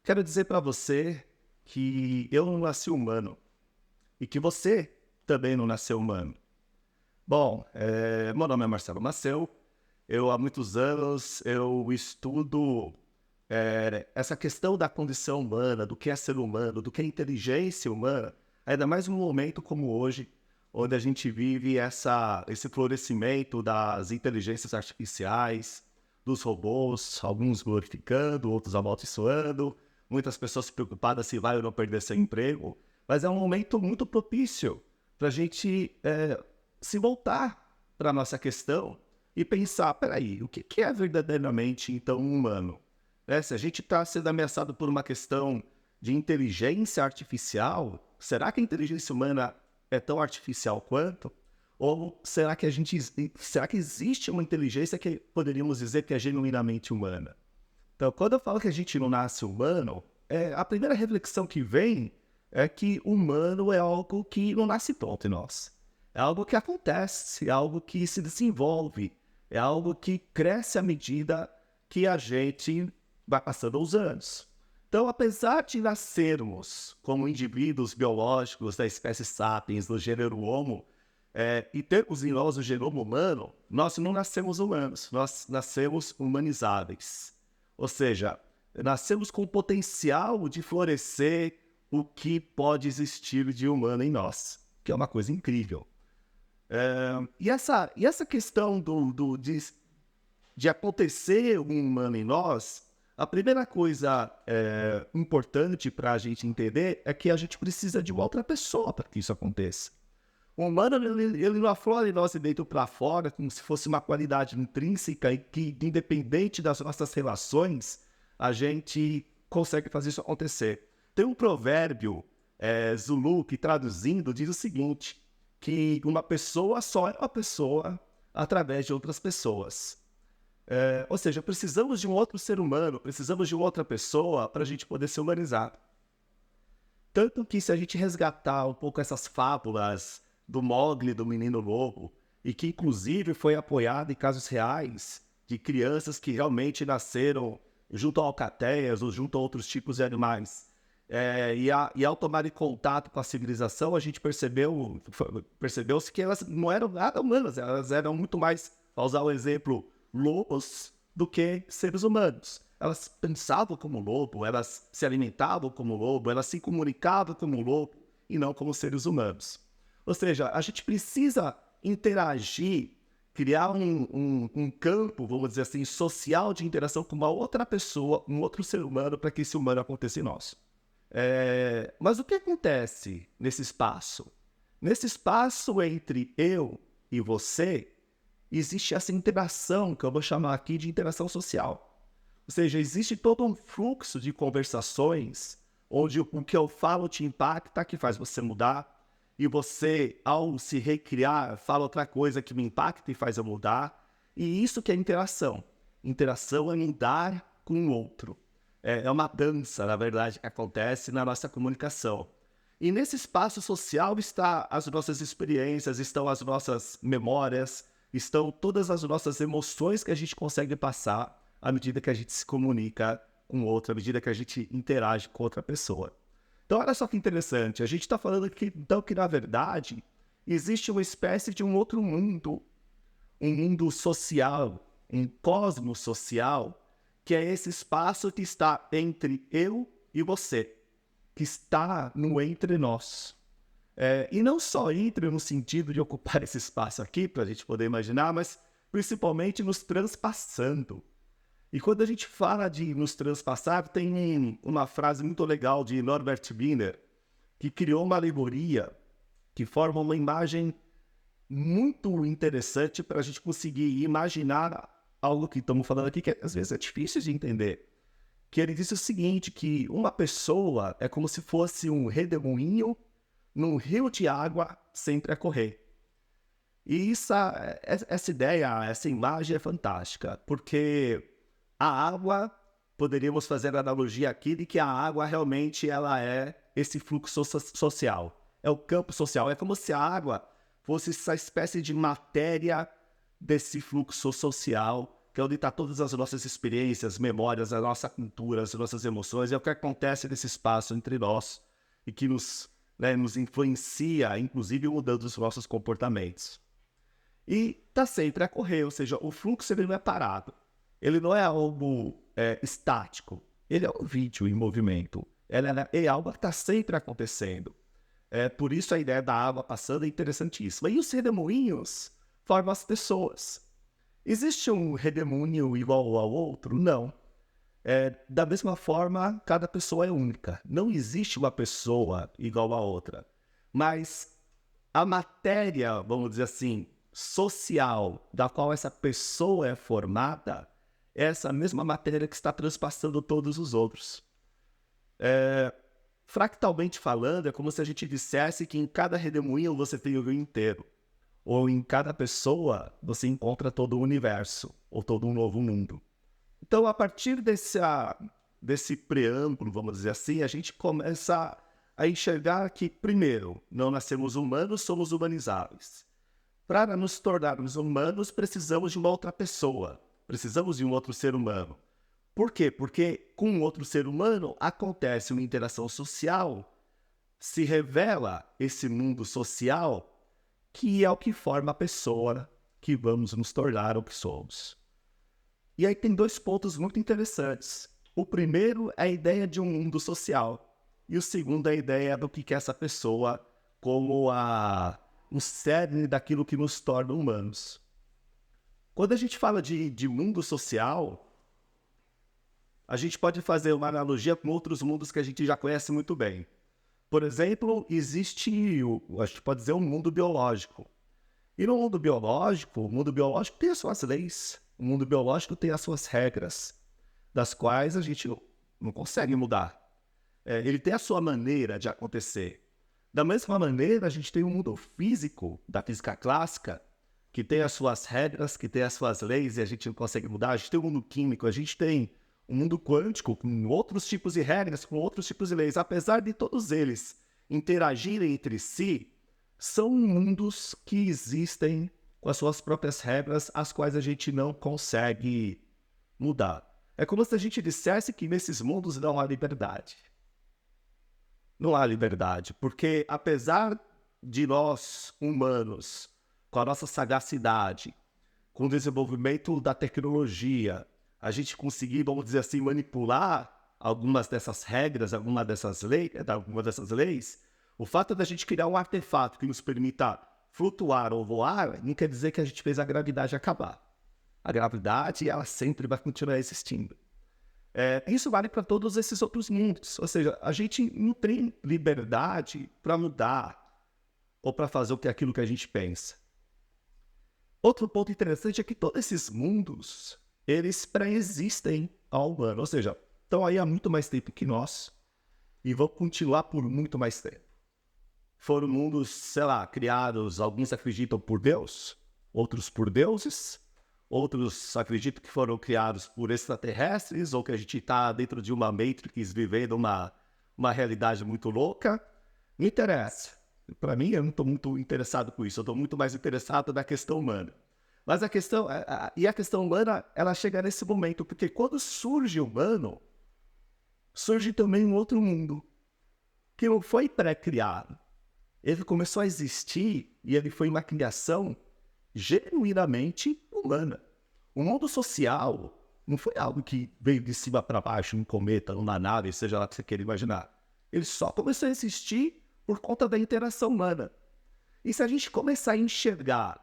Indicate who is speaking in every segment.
Speaker 1: Quero dizer para você que eu não nasci humano e que você também não nasceu humano. Bom, meu nome é Marcelo Maceu. Eu há muitos anos eu estudo essa questão da condição humana, do que é ser humano, do que é inteligência humana, ainda mais num momento como hoje, onde a gente vive esse florescimento das inteligências artificiais, dos robôs, alguns glorificando, outros amaldiçoando, muitas pessoas preocupadas se vai ou não perder seu emprego, mas é um momento muito propício para a gente se voltar para a nossa questão e pensar, peraí, o que é verdadeiramente, então, um humano? Se a gente está sendo ameaçado por uma questão de inteligência artificial, será que a inteligência humana é tão artificial quanto? Ou será que existe uma inteligência que poderíamos dizer que é genuinamente humana? Então, quando eu falo que a gente não nasce humano, a primeira reflexão que vem é que humano é algo que não nasce pronto em nós. É algo que acontece, é algo que se desenvolve, é algo que cresce à medida que a gente vai passando os anos. Então, apesar de nascermos como indivíduos biológicos da espécie Sapiens, do gênero Homo, e termos em nós o genoma humano, nós não nascemos humanos, nós nascemos humanizáveis. Ou seja, nascemos com o potencial de florescer o que pode existir de humano em nós, que é uma coisa incrível. E essa questão de acontecer um humano em nós, a primeira coisa importante para a gente entender é que a gente precisa de uma outra pessoa para que isso aconteça. O humano, ele não aflora em nós de dentro para fora como se fosse uma qualidade intrínseca e que, independente das nossas relações, a gente consegue fazer isso acontecer. Tem um provérbio Zulu que, traduzindo, diz o seguinte, que uma pessoa só é uma pessoa através de outras pessoas. Ou seja, precisamos de um outro ser humano, precisamos de uma outra pessoa para a gente poder se humanizar. Tanto que se a gente resgatar um pouco essas fábulas do Mowgli, do Menino Lobo, e que inclusive foi apoiado em casos reais de crianças que realmente nasceram junto a alcateias ou junto a outros tipos de animais. E ao tomarem contato com a civilização, a gente percebeu-se que elas não eram nada humanas, elas eram muito mais, para usar o exemplo, lobos do que seres humanos. Elas pensavam como lobo, elas se alimentavam como lobo, elas se comunicavam como lobo e não como seres humanos. Ou seja, a gente precisa interagir, criar um campo, vamos dizer assim, social de interação com uma outra pessoa, um outro ser humano, para que esse humano aconteça em nós. Mas o que acontece nesse espaço? Nesse espaço entre eu e você, existe essa interação, que eu vou chamar aqui de interação social. Ou seja, existe todo um fluxo de conversações onde o que eu falo te impacta, que faz você mudar, e você, ao se recriar, fala outra coisa que me impacta e faz eu mudar. E isso que é interação. Interação é mudar com o outro. É uma dança, na verdade, que acontece na nossa comunicação. E nesse espaço social estão as nossas experiências, estão as nossas memórias, estão todas as nossas emoções que a gente consegue passar à medida que a gente se comunica com outro, à medida que a gente interage com outra pessoa. Então, olha só que interessante, a gente está falando aqui, então, que, na verdade, existe uma espécie de um outro mundo, um mundo social, um cosmos social, que é esse espaço que está entre eu e você, que está no entre nós. E não só entre no sentido de ocupar esse espaço aqui, para a gente poder imaginar, mas principalmente nos transpassando. E quando a gente fala de nos transpassar, tem uma frase muito legal de Norbert Wiener, que criou uma alegoria que forma uma imagem muito interessante para a gente conseguir imaginar algo que estamos falando aqui, que às vezes é difícil de entender. Que ele disse o seguinte, que uma pessoa é como se fosse um redemoinho num rio de água sempre a correr. E essa ideia, essa imagem é fantástica, porque a água, poderíamos fazer a analogia aqui de que a água realmente ela é esse fluxo social, é o campo social, é como se a água fosse essa espécie de matéria desse fluxo social que é onde está todas as nossas experiências, memórias, a nossa cultura, as nossas emoções, é o que acontece nesse espaço entre nós e que nos influencia, inclusive mudando os nossos comportamentos. E está sempre a correr, ou seja, o fluxo ele não é parado, ele não é algo estático, ele é um vídeo em movimento, é algo que está sempre acontecendo. Por isso a ideia da água passando é interessantíssima. E os redemoinhos formam as pessoas. Existe um redemoinho igual ao outro? Não. Da mesma forma, cada pessoa é única. Não existe uma pessoa igual a outra. Mas a matéria, vamos dizer assim, social, da qual essa pessoa é formada, é essa mesma matéria que está transpassando todos os outros. Fractalmente falando, é como se a gente dissesse que em cada redemoinho você tem o rio inteiro. Ou em cada pessoa você encontra todo o universo, ou todo um novo mundo. Então, a partir desse preâmbulo, vamos dizer assim, a gente começa a enxergar que, primeiro, não nascemos humanos, somos humanizáveis. Para nos tornarmos humanos, precisamos de uma outra pessoa, precisamos de um outro ser humano. Por quê? Porque com outro ser humano acontece uma interação social, se revela esse mundo social, que é o que forma a pessoa que vamos nos tornar o que somos. E aí tem dois pontos muito interessantes. O primeiro é a ideia de um mundo social. E o segundo é a ideia do que é essa pessoa como o cerne daquilo que nos torna humanos. Quando a gente fala de mundo social, a gente pode fazer uma analogia com outros mundos que a gente já conhece muito bem. Por exemplo, existe, a gente pode dizer, um mundo biológico. E no mundo biológico, o mundo biológico tem as suas leis. O mundo biológico tem as suas regras, das quais a gente não consegue mudar. Ele tem a sua maneira de acontecer. Da mesma maneira, a gente tem o mundo físico, da física clássica, que tem as suas regras, que tem as suas leis e a gente não consegue mudar. A gente tem o mundo químico, a gente tem o mundo quântico, com outros tipos de regras, com outros tipos de leis. Apesar de todos eles interagirem entre si, são mundos que existem com as suas próprias regras, as quais a gente não consegue mudar. É como se a gente dissesse que nesses mundos não há liberdade. Não há liberdade, porque apesar de nós, humanos, com a nossa sagacidade, com o desenvolvimento da tecnologia, a gente conseguir, vamos dizer assim, manipular algumas dessas regras, algumas dessas leis, o fato da gente criar um artefato que nos permita flutuar ou voar, não quer dizer que a gente fez a gravidade acabar. A gravidade, ela sempre vai continuar existindo. Isso vale para todos esses outros mundos. Ou seja, a gente não tem liberdade para mudar ou para fazer aquilo que a gente pensa. Outro ponto interessante é que todos esses mundos, eles pré-existem ao humano. Ou seja, estão aí há muito mais tempo que nós e vão continuar por muito mais tempo. Foram mundos, sei lá, criados, alguns acreditam por Deus, outros por deuses, outros acreditam que foram criados por extraterrestres, ou que a gente está dentro de uma Matrix vivendo uma realidade muito louca. Não interessa. Para mim, eu não estou muito interessado com isso, eu estou muito mais interessado na questão humana. Mas a questão humana, ela chega nesse momento, porque quando surge o humano, surge também um outro mundo, que não foi pré-criado. Ele começou a existir e ele foi uma criação genuinamente humana. O mundo social não foi algo que veio de cima para baixo, num cometa, numa nave, seja lá o que você queira imaginar. Ele só começou a existir por conta da interação humana. E se a gente começar a enxergar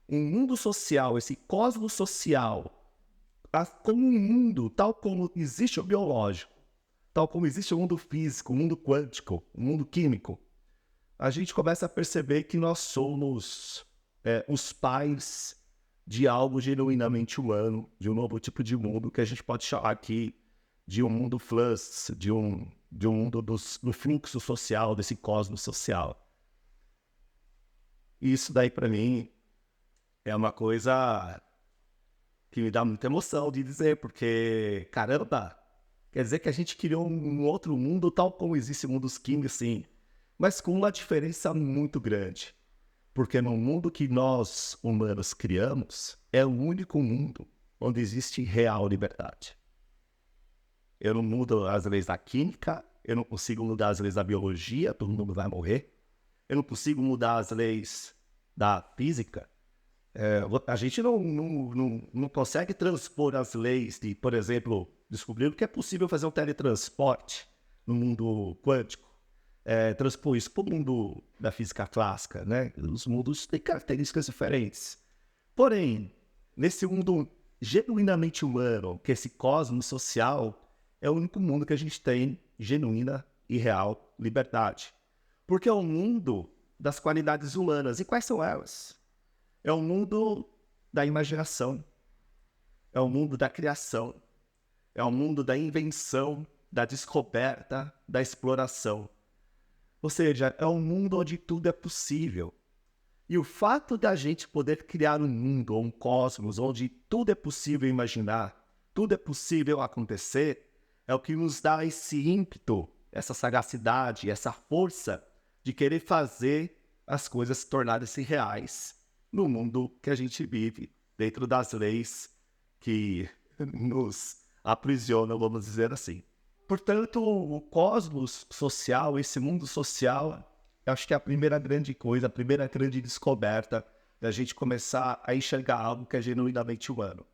Speaker 1: um mundo social, esse cosmos social, como um mundo tal como existe o biológico, tal como existe o mundo físico, o mundo quântico, o mundo químico, a gente começa a perceber que nós somos os pais de algo genuinamente humano, de um novo tipo de mundo que a gente pode chamar aqui de um mundo flux, de um mundo do fluxo social, desse cosmos social. E isso daí, para mim, é uma coisa que me dá muita emoção de dizer, porque, caramba, quer dizer que a gente criou um outro mundo tal como existe o mundo químicos, sim, mas com uma diferença muito grande. Porque no mundo que nós, humanos, criamos, é o único mundo onde existe real liberdade. Eu não mudo as leis da química, eu não consigo mudar as leis da biologia, todo mundo vai morrer. Eu não consigo mudar as leis da física. A gente não consegue transpor as leis de, por exemplo, descobrir que é possível fazer um teletransporte no mundo quântico. Transpor isso para o mundo da física clássica, né? Os mundos têm características diferentes. Porém, nesse mundo genuinamente humano, que esse cosmos social, é o único mundo que a gente tem genuína e real liberdade. Porque é o mundo das qualidades humanas. E quais são elas? É o mundo da imaginação, é o mundo da criação, é o mundo da invenção, da descoberta, da exploração. Ou seja, é um mundo onde tudo é possível. E o fato da gente poder criar um mundo, ou um cosmos, onde tudo é possível imaginar, tudo é possível acontecer, é o que nos dá esse ímpeto, essa sagacidade, essa força de querer fazer as coisas se tornarem-se reais no mundo que a gente vive, dentro das leis que nos aprisionam, vamos dizer assim. Portanto, o cosmos social, esse mundo social, eu acho que é a primeira grande coisa, a primeira grande descoberta da gente começar a enxergar algo que é genuinamente humano.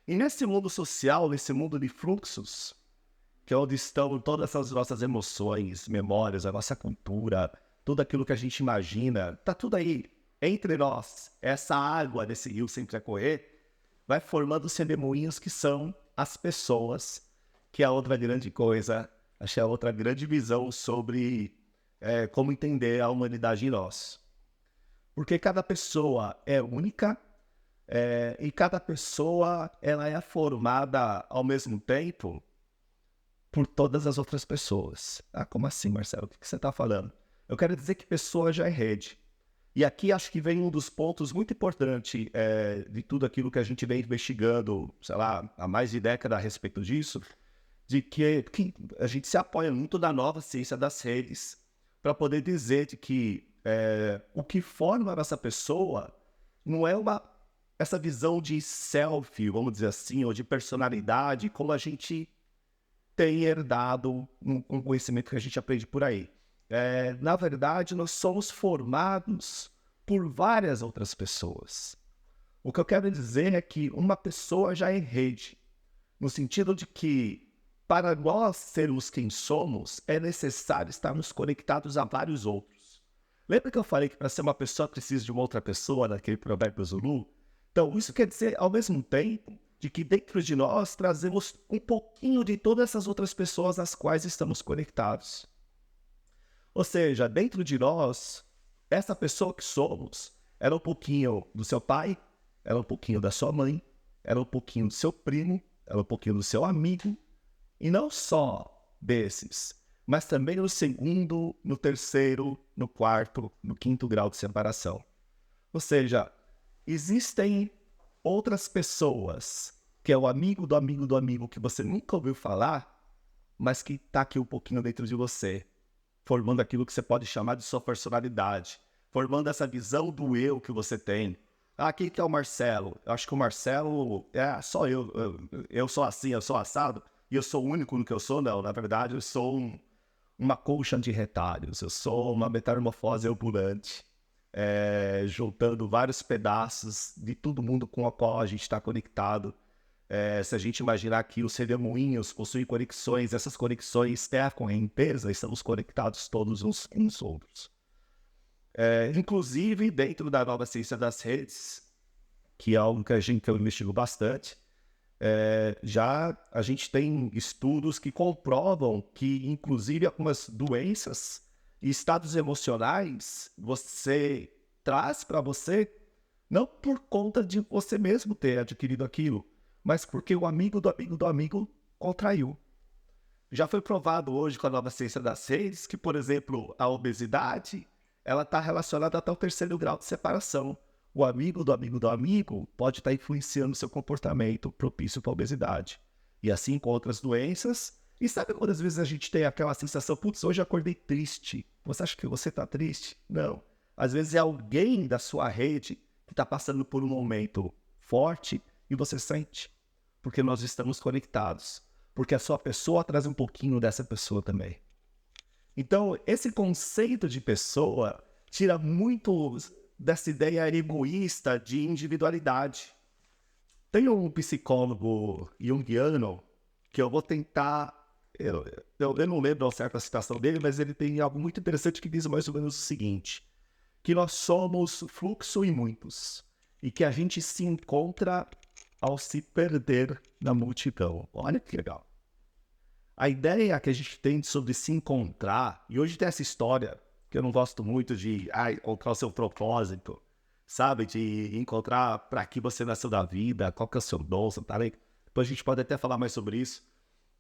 Speaker 1: E nesse mundo social, nesse mundo de fluxos, que é onde estão todas as nossas emoções, memórias, a nossa cultura, tudo aquilo que a gente imagina, tá tudo aí, entre nós. Essa água desse rio sempre a correr, vai formando os redemoinhos que são as pessoas, que é a outra grande coisa, acho que é a outra grande visão sobre como entender a humanidade em nós. Porque cada pessoa é única, e cada pessoa ela é formada ao mesmo tempo por todas as outras pessoas. Ah, como assim, Marcelo? O que você está falando? Eu quero dizer que pessoa já é rede. E aqui acho que vem um dos pontos muito importantes de tudo aquilo que a gente vem investigando, sei lá, há mais de década a respeito disso, de que a gente se apoia muito na nova ciência das redes para poder dizer de que o que forma essa pessoa não é essa visão de self, vamos dizer assim, ou de personalidade, como a gente tem herdado um conhecimento que a gente aprende por aí. Na verdade, nós somos formados por várias outras pessoas. O que eu quero dizer é que uma pessoa já é rede, no sentido de que, para nós sermos quem somos, é necessário estarmos conectados a vários outros. Lembra que eu falei que para ser uma pessoa precisa de uma outra pessoa, naquele provérbio Zulu? Então, isso quer dizer, ao mesmo tempo, de que dentro de nós trazemos um pouquinho de todas essas outras pessoas às quais estamos conectados. Ou seja, dentro de nós, essa pessoa que somos, era um pouquinho do seu pai, era um pouquinho da sua mãe, era um pouquinho do seu primo, era um pouquinho do seu amigo, e não só desses, mas também no segundo, no terceiro, no quarto, no quinto grau de separação. Ou seja, existem outras pessoas, que é o amigo do amigo do amigo que você nunca ouviu falar, mas que está aqui um pouquinho dentro de você, formando aquilo que você pode chamar de sua personalidade, formando essa visão do eu que você tem. Ah, quem que é o Marcelo? Eu acho que o Marcelo é só eu. Eu sou assim, eu sou assado, e eu sou o único no que eu sou? Não, na verdade eu sou uma colcha de retalhos, eu sou uma metamorfose ambulante, juntando vários pedaços de todo mundo com o qual a gente está conectado. Se a gente imaginar que os redemoinhos possuem conexões, essas conexões têm correnteza, estamos conectados todos uns com os outros. Inclusive, dentro da nova ciência das redes, que é algo que eu investigo bastante, já a gente tem estudos que comprovam que, inclusive, algumas doenças e estados emocionais você traz para você não por conta de você mesmo ter adquirido aquilo, mas porque o amigo do amigo do amigo contraiu. Já foi provado hoje com a nova ciência das redes que, por exemplo, a obesidade ela está relacionada até o terceiro grau de separação. O amigo do amigo do amigo pode estar influenciando seu comportamento propício para a obesidade. E assim com outras doenças. E sabe quantas vezes a gente tem aquela sensação, putz, hoje eu acordei triste. Você acha que você está triste? Não. Às vezes é alguém da sua rede que está passando por um momento forte e você sente. porque nós estamos conectados, porque a sua pessoa traz um pouquinho dessa pessoa também. Então, esse conceito de pessoa tira muito dessa ideia egoísta de individualidade. Tem um psicólogo junguiano que eu vou tentar... Eu não lembro a certa citação dele, mas ele tem algo muito interessante que diz mais ou menos o seguinte, que nós somos fluxo e muitos, e que a gente se encontra ao se perder na multidão. Olha que legal. A ideia que a gente tem sobre se encontrar, e hoje tem essa história que eu não gosto muito de encontrar o seu propósito, sabe? De encontrar para que você nasceu da vida, qual que é o seu dom, seu talento. Depois a gente pode até falar mais sobre isso.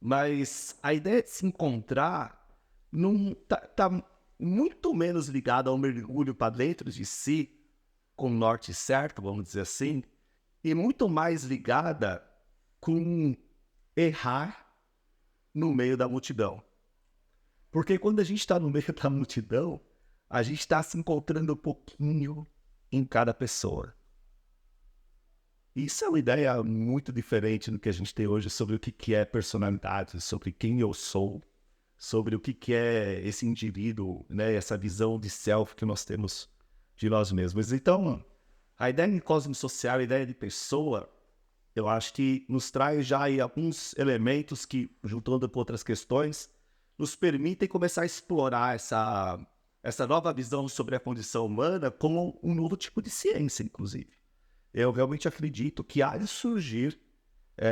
Speaker 1: Mas a ideia de se encontrar não tá muito menos ligada ao mergulho para dentro de si, com o norte certo, vamos dizer assim, e muito mais ligada com errar no meio da multidão. Porque quando a gente está no meio da multidão, a gente está se encontrando um pouquinho em cada pessoa. Isso é uma ideia muito diferente do que a gente tem hoje sobre o que é personalidade, sobre quem eu sou, sobre o que é esse indivíduo, né? Essa visão de self que nós temos de nós mesmos. Então, a ideia de cosmos social, a ideia de pessoa, eu acho que nos traz já aí alguns elementos que, juntando com outras questões, nos permitem começar a explorar essa nova visão sobre a condição humana como um novo tipo de ciência, inclusive. Eu realmente acredito que há de surgir,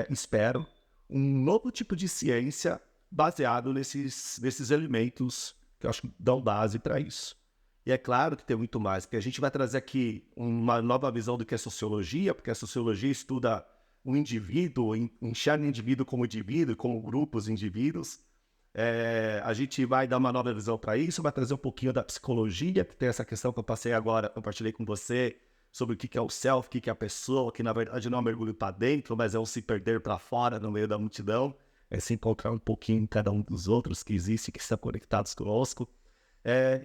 Speaker 1: espero, um novo tipo de ciência baseado nesses elementos que eu acho que dão base para isso. E é claro que tem muito mais, porque a gente vai trazer aqui uma nova visão do que é sociologia, porque a sociologia estuda o indivíduo, enxerga o indivíduo, como grupos de indivíduos. A gente vai dar uma nova visão para isso, vai trazer um pouquinho da psicologia, que tem essa questão que eu passei agora, compartilhei com você, sobre o que é o self, o que é a pessoa, que na verdade não é um mergulho para dentro, mas é um se perder para fora no meio da multidão, é se encontrar um pouquinho em cada um dos outros que existem, que estão conectados conosco.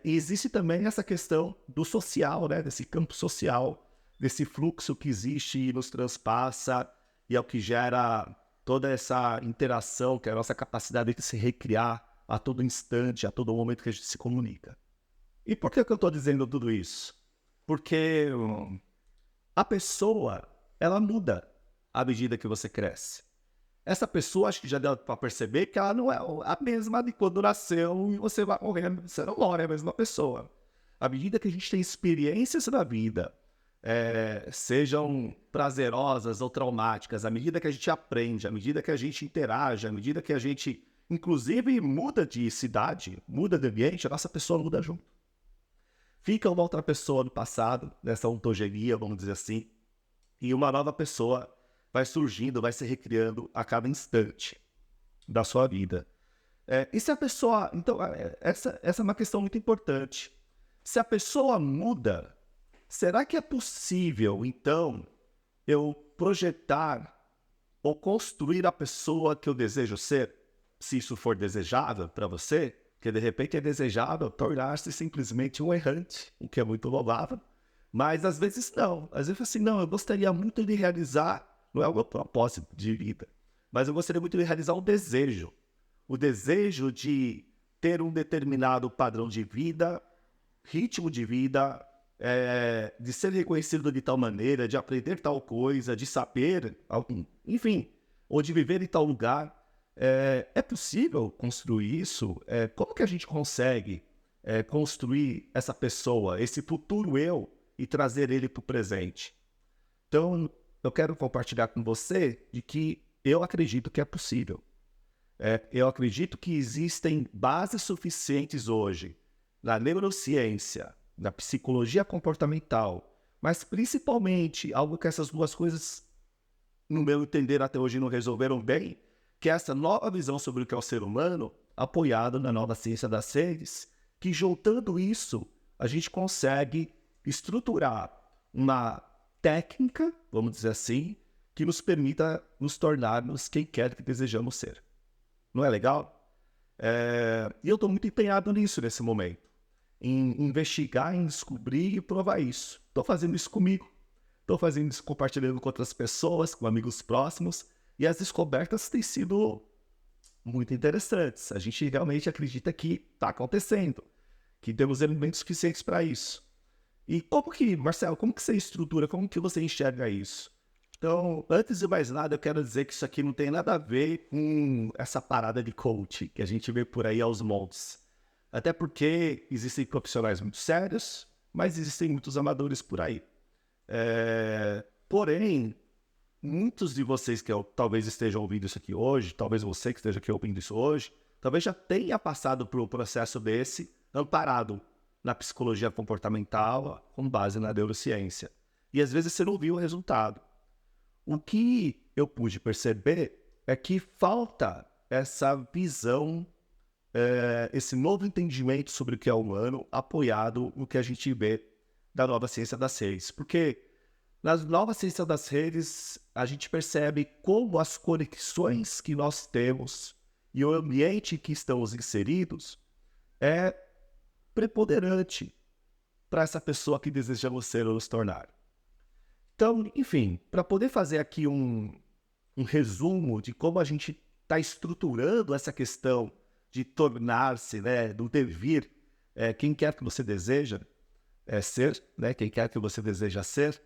Speaker 1: E existe também essa questão do social, né? Desse campo social, desse fluxo que existe e nos transpassa, e é o que gera toda essa interação, que é a nossa capacidade de se recriar a todo instante, a todo momento que a gente se comunica. E por que eu estou dizendo tudo isso? Porque a pessoa, ela muda à medida que você cresce. Essa pessoa, acho que já deu para perceber que ela não é a mesma de quando nasceu e você vai morrer, você não morre, é a mesma pessoa. À medida que a gente tem experiências na vida, sejam prazerosas ou traumáticas, à medida que a gente aprende, à medida que a gente interage, à medida que a gente, inclusive, muda de cidade, muda de ambiente, a nossa pessoa muda junto. Fica uma outra pessoa no passado, nessa ontogenia, vamos dizer assim, e uma nova pessoa vai surgindo, vai se recriando a cada instante da sua vida. E se a pessoa... Então, essa é uma questão muito importante. Se a pessoa muda, será que é possível, então, eu projetar ou construir a pessoa que eu desejo ser? Se isso for desejável para você, que de repente é desejável tornar-se simplesmente um errante, o que é muito louvável, mas às vezes não. Às vezes assim, não, eu gostaria muito de realizar, não é o meu propósito de vida, mas eu gostaria muito de realizar um desejo. O desejo de ter um determinado padrão de vida, ritmo de vida, de ser reconhecido de tal maneira, de aprender tal coisa, de saber, enfim, ou de viver em tal lugar. É possível construir isso? Como que a gente consegue construir essa pessoa, esse futuro eu, e trazer ele para o presente? Então, eu quero compartilhar com você de que eu acredito que é possível. Eu acredito que existem bases suficientes hoje na neurociência, na psicologia comportamental, mas principalmente algo que essas duas coisas, no meu entender, até hoje não resolveram bem, que é essa nova visão sobre o que é o ser humano, apoiada na nova ciência das redes, que juntando isso, a gente consegue estruturar uma técnica, vamos dizer assim, que nos permita nos tornarmos quem quer que desejamos ser. Não é legal? E eu estou muito empenhado nisso nesse momento, em investigar, em descobrir e provar isso. Estou fazendo isso comigo, estou fazendo isso compartilhando com outras pessoas, com amigos próximos, E as descobertas têm sido muito interessantes. A gente realmente acredita que está acontecendo, que temos elementos suficientes para isso. E Marcelo, como que você estrutura, como que você enxerga isso? Então, antes de mais nada, eu quero dizer que isso aqui não tem nada a ver com essa parada de coach que a gente vê por aí aos montes. Até porque existem profissionais muito sérios, mas existem muitos amadores por aí. Porém, muitos de vocês que talvez estejam ouvindo isso aqui hoje, talvez você que esteja aqui ouvindo isso hoje, talvez já tenha passado por um processo desse amparado na psicologia comportamental com base na neurociência. E às vezes você não viu o resultado. O que eu pude perceber é que falta essa visão, esse novo entendimento sobre o que é humano, apoiado no que a gente vê da nova ciência das redes. Porque nas novas ciências das redes, a gente percebe como as conexões que nós temos e o ambiente que estamos inseridos é preponderante para essa pessoa que desejamos ser ou nos tornar. Então, enfim, para poder fazer aqui um resumo de como a gente está estruturando essa questão de tornar-se, né, do devir, quem quer que você deseja ser, né, quem quer que você deseja ser,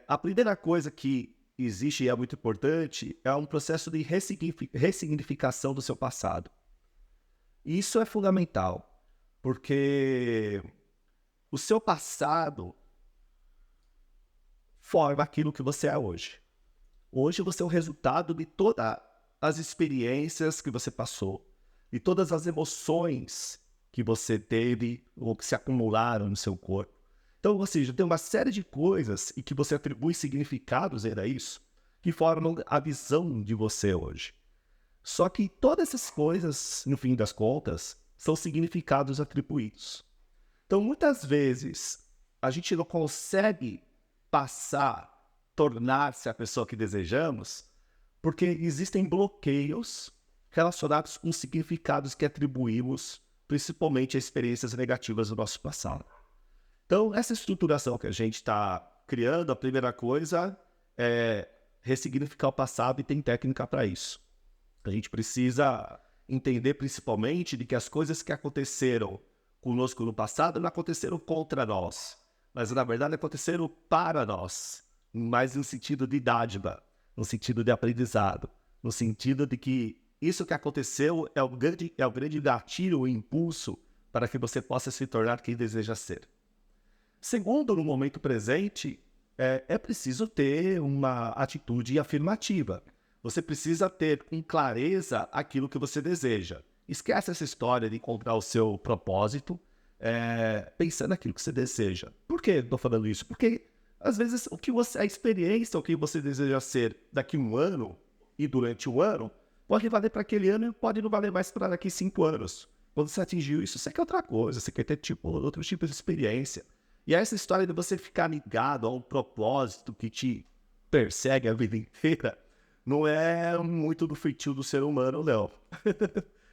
Speaker 1: a primeira coisa que existe e é muito importante é um processo de ressignificação do seu passado. E isso é fundamental, porque o seu passado forma aquilo que você é hoje. Hoje você é o resultado de todas as experiências que você passou, de todas as emoções que você teve ou que se acumularam no seu corpo. Então, ou seja, tem uma série de coisas e que você atribui significados a isso, que formam a visão de você hoje. Só que todas essas coisas, no fim das contas, são significados atribuídos. Então, muitas vezes, a gente não consegue tornar-se a pessoa que desejamos, porque existem bloqueios relacionados com significados que atribuímos, principalmente a experiências negativas do nosso passado. Então, essa estruturação que a gente está criando, a primeira coisa é ressignificar o passado e tem técnica para isso. A gente precisa entender principalmente de que as coisas que aconteceram conosco no passado não aconteceram contra nós, mas na verdade aconteceram para nós, mais no sentido de dádiva, no sentido de aprendizado, no sentido de que isso que aconteceu é o grande gatilho, o impulso para que você possa se tornar quem deseja ser. Segundo, no momento presente, é preciso ter uma atitude afirmativa. Você precisa ter com clareza aquilo que você deseja. Esquece essa história de encontrar o seu propósito, pensando naquilo que você deseja. Por que eu estou falando isso? Porque, às vezes, a experiência, o que você deseja ser daqui a um ano e durante um ano, pode valer para aquele ano e pode não valer mais para daqui 5 anos. Quando você atingiu isso, você quer outra coisa, você quer ter outro tipo de experiência. E essa história de você ficar ligado a um propósito que te persegue a vida inteira não é muito do feitio do ser humano, não.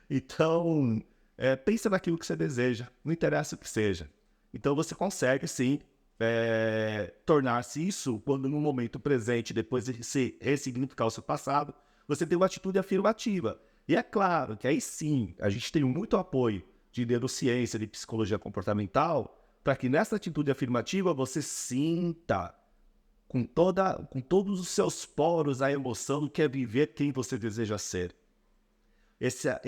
Speaker 1: Então, pensa naquilo que você deseja, não interessa o que seja. Então você consegue, sim, tornar-se isso quando no momento presente, depois de se ressignificar o seu passado, você tem uma atitude afirmativa. E é claro que aí sim, a gente tem muito apoio de neurociência, de psicologia comportamental, para que nessa atitude afirmativa você sinta com todos os seus poros a emoção do que é viver quem você deseja ser. Essa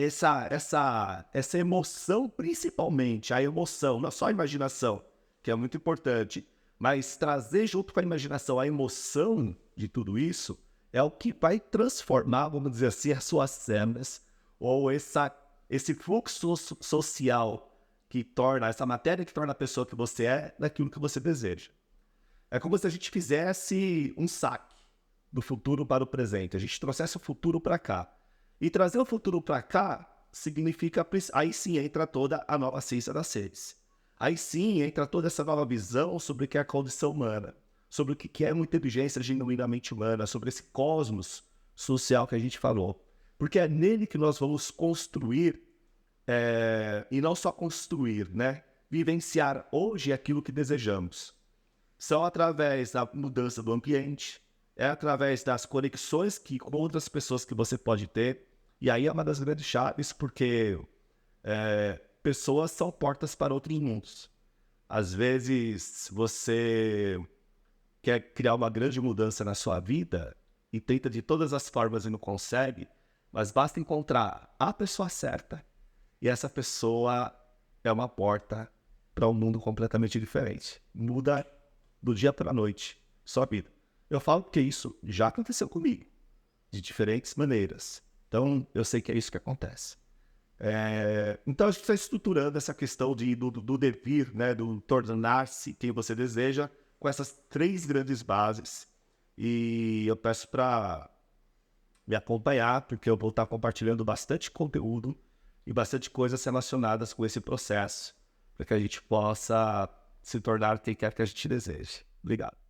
Speaker 1: emoção, principalmente, a emoção, não só a imaginação, que é muito importante, mas trazer junto com a imaginação a emoção de tudo isso é o que vai transformar, vamos dizer assim, as suas células, ou esse fluxo social que torna, essa matéria que torna a pessoa que você é, daquilo que você deseja. É como se a gente fizesse um saque do futuro para o presente, a gente trouxesse o futuro para cá. E trazer o futuro para cá significa, aí sim entra toda a nova ciência das redes. Aí sim entra toda essa nova visão sobre o que é a condição humana, sobre o que é uma inteligência genuinamente humana, sobre esse cosmos social que a gente falou. Porque é nele que nós vamos construir, e não só construir, né? Vivenciar hoje aquilo que desejamos. São através da mudança do ambiente, é através das conexões que com outras pessoas que você pode ter. E aí é uma das grandes chaves, porque pessoas são portas para outros mundos. Às vezes você quer criar uma grande mudança na sua vida e tenta de todas as formas e não consegue, mas basta encontrar a pessoa certa e essa pessoa é uma porta para um mundo completamente diferente. Muda do dia para a noite sua vida. Eu falo que isso já aconteceu comigo, de diferentes maneiras. Então, eu sei que é isso que acontece. Então, a gente está estruturando essa questão do devir, né, do tornar-se quem você deseja, com essas 3 grandes bases. E eu peço para me acompanhar, porque eu vou estar compartilhando bastante conteúdo e bastante coisas relacionadas com esse processo, para que a gente possa se tornar quem quer que a gente deseje. Obrigado.